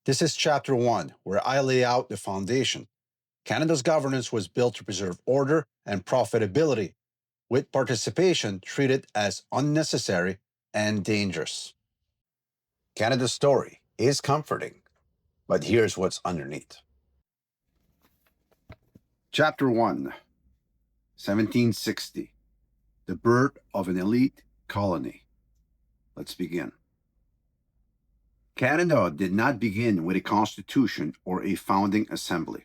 This is chapter 1, where I lay out the foundation. Canada's governance was built to preserve order and profitability, with participation treated as unnecessary and dangerous. Canada's story is comforting, but here's what's underneath. Chapter 1, 1760, the birth of an elite colony. Let's begin. Canada did not begin with a constitution or a founding assembly.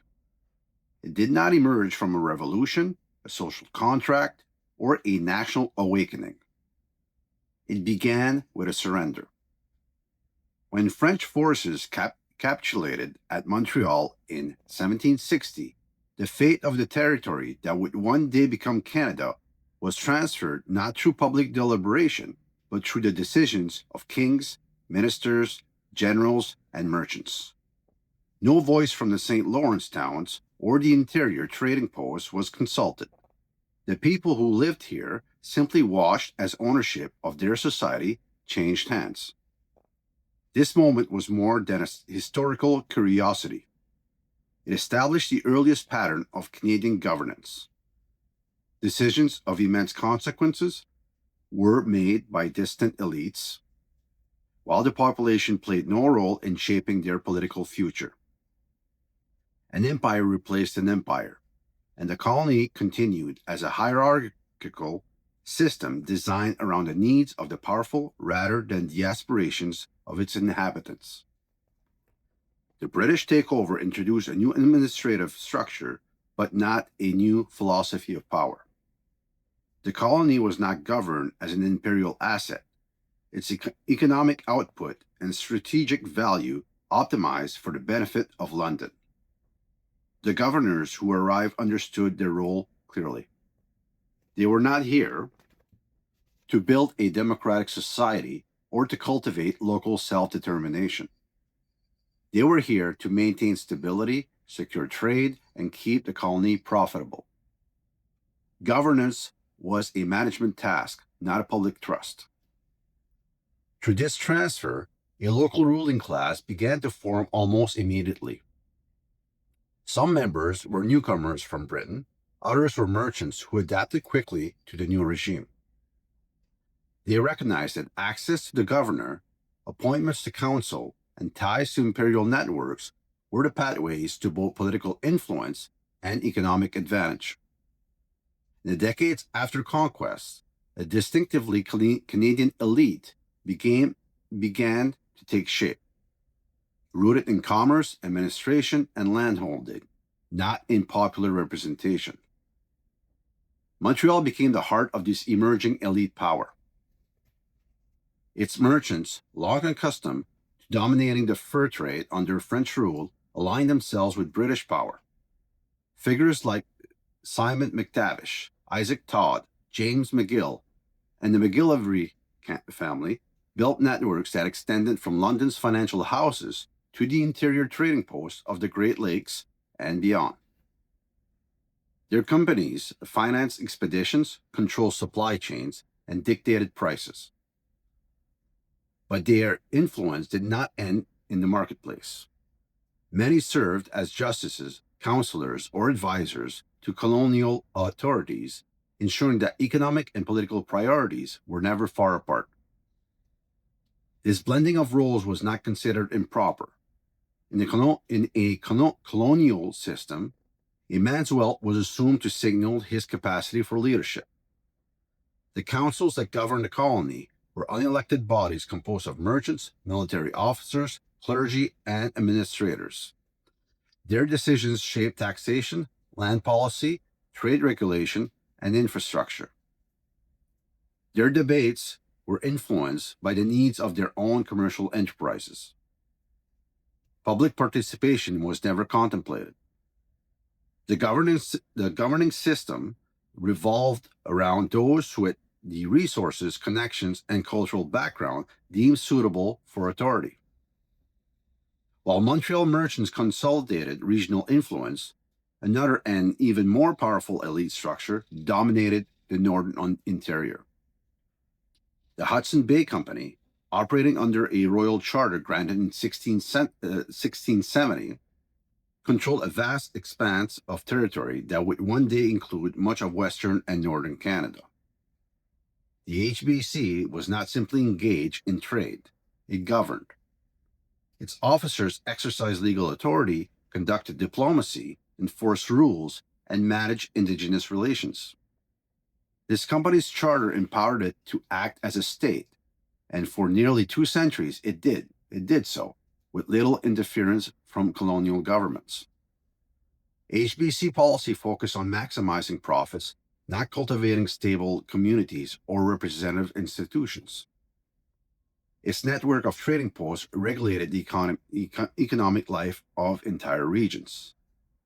It did not emerge from a revolution, a social contract, or a national awakening. It began with a surrender. When French forces capitulated at Montreal in 1760, the fate of the territory that would one day become Canada was transferred not through public deliberation, but through the decisions of kings, ministers, generals, and merchants. No voice from the St. Lawrence towns or the interior trading posts was consulted. The people who lived here simply watched as ownership of their society changed hands. This moment was more than a historical curiosity. It established the earliest pattern of Canadian governance. Decisions of immense consequences were made by distant elites, while the population played no role in shaping their political future. An empire replaced an empire, and the colony continued as a hierarchical system designed around the needs of the powerful rather than the aspirations of its inhabitants. The British takeover introduced a new administrative structure, but not a new philosophy of power. The colony was not governed as an imperial asset. Its economic output and strategic value optimized for the benefit of London. The governors who arrived understood their role clearly. They were not here to build a democratic society or to cultivate local self-determination. They were here to maintain stability, secure trade, and keep the colony profitable. Governance was a management task, not a public trust. Through this transfer, a local ruling class began to form almost immediately. Some members were newcomers from Britain, others were merchants who adapted quickly to the new regime. They recognized that access to the governor, appointments to council, and ties to imperial networks were the pathways to both political influence and economic advantage. In the decades after conquest, a distinctively Canadian elite began to take shape, rooted in commerce, administration, and landholding, not in popular representation. Montreal became the heart of this emerging elite power. Its merchants, long accustomed to dominating the fur trade under French rule, aligned themselves with British power. Figures like Simon McTavish, Isaac Todd, James McGill, and the McGillivray family built networks that extended from London's financial houses to the interior trading posts of the Great Lakes and beyond. Their companies financed expeditions, controlled supply chains, and dictated prices. But their influence did not end in the marketplace. Many served as justices, counselors, or advisors to colonial authorities, ensuring that economic and political priorities were never far apart. This blending of roles was not considered improper. In a colonial system, a man's wealth was assumed to signal his capacity for leadership. The councils that governed the colony were unelected bodies composed of merchants, military officers, clergy, and administrators. Their decisions shaped taxation, land policy, trade regulation, and infrastructure. Their debates were influenced by the needs of their own commercial enterprises. Public participation was never contemplated. The governing system revolved around those who had the resources, connections, and cultural background deemed suitable for authority. While Montreal merchants consolidated regional influence, another and even more powerful elite structure dominated the northern interior. The Hudson Bay Company, operating under a royal charter granted in 1670, controlled a vast expanse of territory that would one day include much of Western and Northern Canada. The HBC was not simply engaged in trade, it governed. Its officers exercised legal authority, conducted diplomacy, enforced rules, and managed Indigenous relations. This company's charter empowered it to act as a state, and for nearly 2 centuries it did so, with little interference from colonial governments. HBC policy focused on maximizing profits, not cultivating stable communities or representative institutions. Its network of trading posts regulated the economic life of entire regions.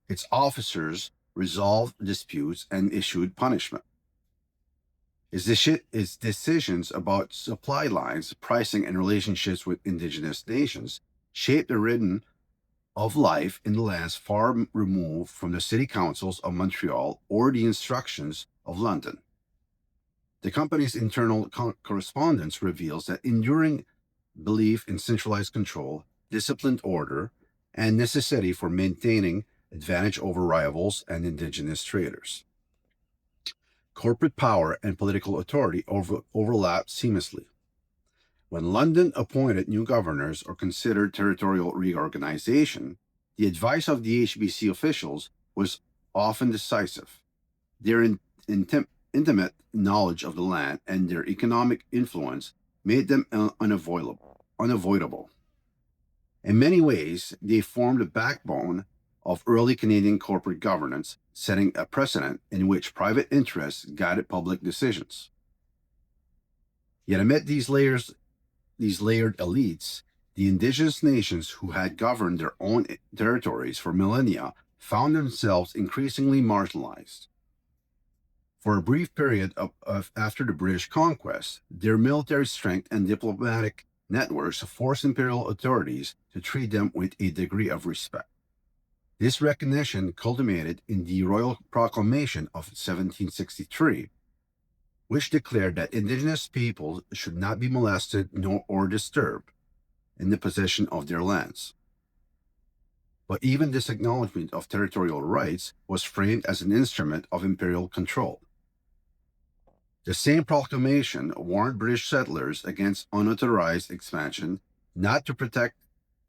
Its officers resolved disputes and issued punishment. Its decisions about supply lines, pricing, and relationships with Indigenous nations shaped the rhythm of life in the lands far removed from the city councils of Montreal or the instructions of London. The company's internal correspondence reveals that enduring belief in centralized control, disciplined order, and necessity for maintaining advantage over rivals and Indigenous traders. Corporate power and political authority overlapped seamlessly. When London appointed new governors or considered territorial reorganization, the advice of the HBC officials was often decisive. Their intimate knowledge of the land and their economic influence made them unavoidable. In many ways, they formed the backbone of early Canadian corporate governance, setting a precedent in which private interests guided public decisions. Yet amid these layered elites, the Indigenous nations who had governed their own territories for millennia found themselves increasingly marginalized. For a brief period after the British conquest, their military strength and diplomatic networks forced imperial authorities to treat them with a degree of respect. This recognition culminated in the Royal Proclamation of 1763, which declared that Indigenous peoples should not be molested or disturbed in the possession of their lands. But even this acknowledgement of territorial rights was framed as an instrument of imperial control. The same proclamation warned British settlers against unauthorized expansion, not to protect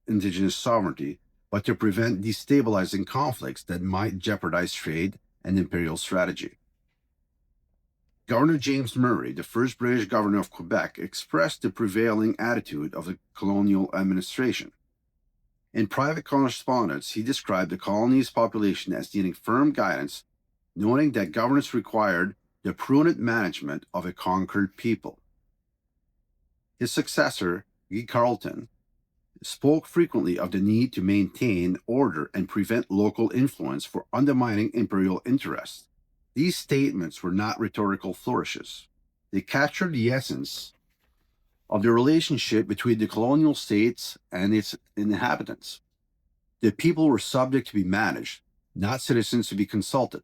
Indigenous sovereignty, but to prevent destabilizing conflicts that might jeopardize trade and imperial strategy. Governor James Murray, the first British governor of Quebec, expressed the prevailing attitude of the colonial administration. In private correspondence, he described the colony's population as needing firm guidance, noting that governance required the prudent management of a conquered people. His successor, Guy Carleton, spoke frequently of the need to maintain order and prevent local influence for undermining imperial interests. These statements were not rhetorical flourishes. They captured the essence of the relationship between the colonial states and its inhabitants. The people were subject to be managed, not citizens to be consulted.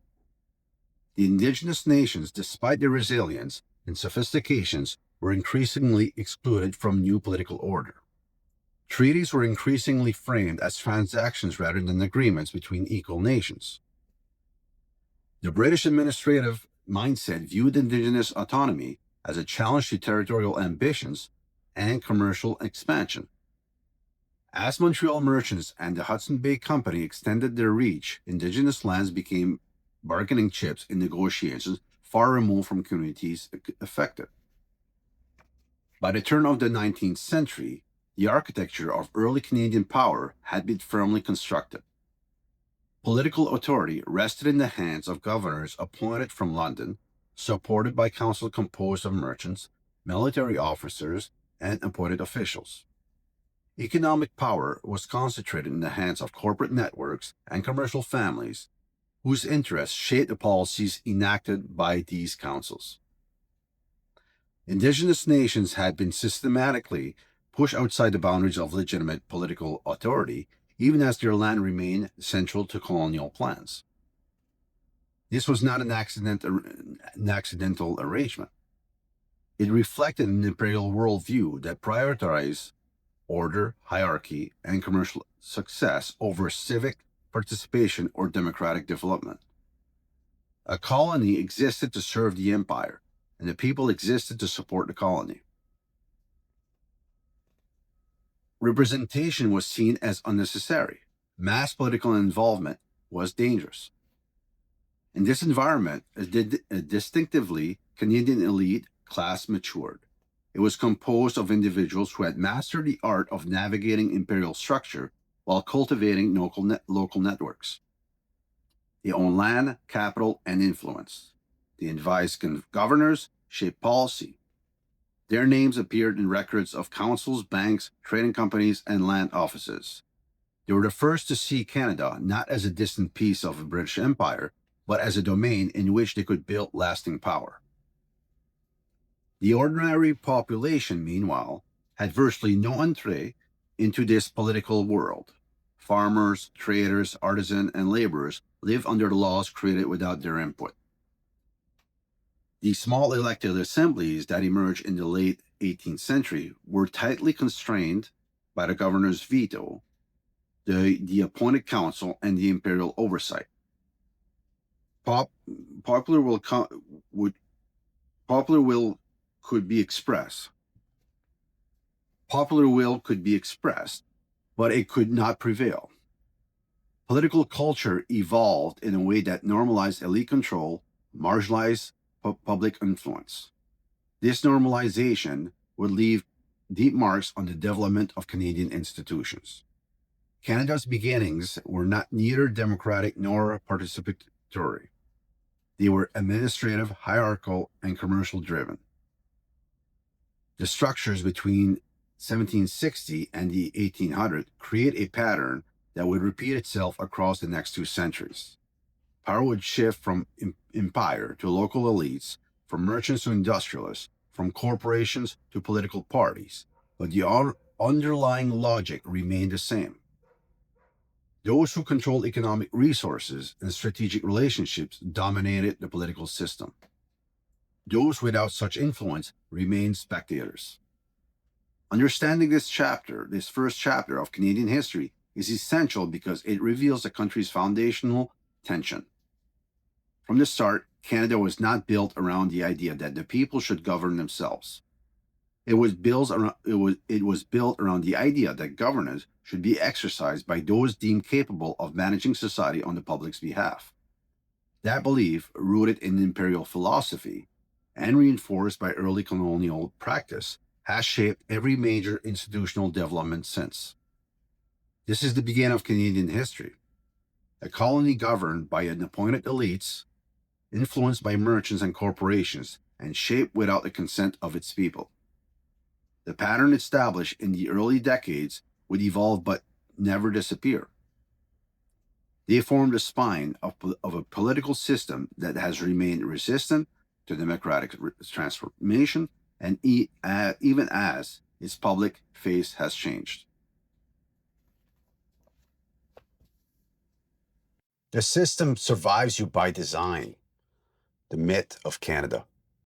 The Indigenous nations, despite their resilience and sophistications, were increasingly excluded from new political order. Treaties were increasingly framed as transactions rather than agreements between equal nations. The British administrative mindset viewed Indigenous autonomy as a challenge to territorial ambitions and commercial expansion. As Montreal merchants and the Hudson Bay Company extended their reach, Indigenous lands became bargaining chips in negotiations far removed from communities affected. By the turn of the 19th century, the architecture of early Canadian power had been firmly constructed. Political authority rested in the hands of governors appointed from London, supported by council composed of merchants, military officers, and appointed officials. Economic power was concentrated in the hands of corporate networks and commercial families, whose interests shaped the policies enacted by these councils. Indigenous nations had been systematically pushed outside the boundaries of legitimate political authority, even as their land remained central to colonial plans. This was not an accidental arrangement. It reflected an imperial worldview that prioritized order, hierarchy, and commercial success over civic participation or democratic development. A colony existed to serve the empire, and the people existed to support the colony. Representation was seen as unnecessary. Mass political involvement was dangerous. In this environment, a distinctively Canadian elite class matured. It was composed of individuals who had mastered the art of navigating imperial structure while cultivating local networks. They owned land, capital, and influence. They advised governors, shaped policy. Their names appeared in records of councils, banks, trading companies, and land offices. They were the first to see Canada not as a distant piece of the British Empire, but as a domain in which they could build lasting power. The ordinary population, meanwhile, had virtually no entree into this political world. Farmers, traders, artisans, and laborers lived under the laws created without their input. The small elected assemblies that emerged in the late 18th century were tightly constrained by the governor's veto, the appointed council, and the imperial oversight. Popular will could be expressed. Popular will could be expressed, but it could not prevail. Political culture evolved in a way that normalized elite control, marginalized public influence. This normalization would leave deep marks on the development of Canadian institutions. Canada's beginnings were neither democratic nor participatory. They were administrative, hierarchical, and commercial driven. The structures between 1760 and the 1800s create a pattern that would repeat itself across the next 2 centuries. Power would shift from empire to local elites, from merchants to industrialists, from corporations to political parties, but the underlying logic remained the same. Those who controlled economic resources and strategic relationships dominated the political system. Those without such influence remained spectators. Understanding this first chapter of Canadian history, is essential because it reveals the country's foundational tension. From the start, Canada was not built around the idea that the people should govern themselves. It was built around the idea that governance should be exercised by those deemed capable of managing society on the public's behalf. That belief, rooted in imperial philosophy and reinforced by early colonial practice, has shaped every major institutional development since. This is the beginning of Canadian history. A colony governed by an appointed elites, influenced by merchants and corporations, and shaped without the consent of its people. The pattern established in the early decades would evolve but never disappear. They formed the spine of a political system that has remained resistant to democratic transformation, and even as its public face has changed. The system survives you by design. The myth of Canada.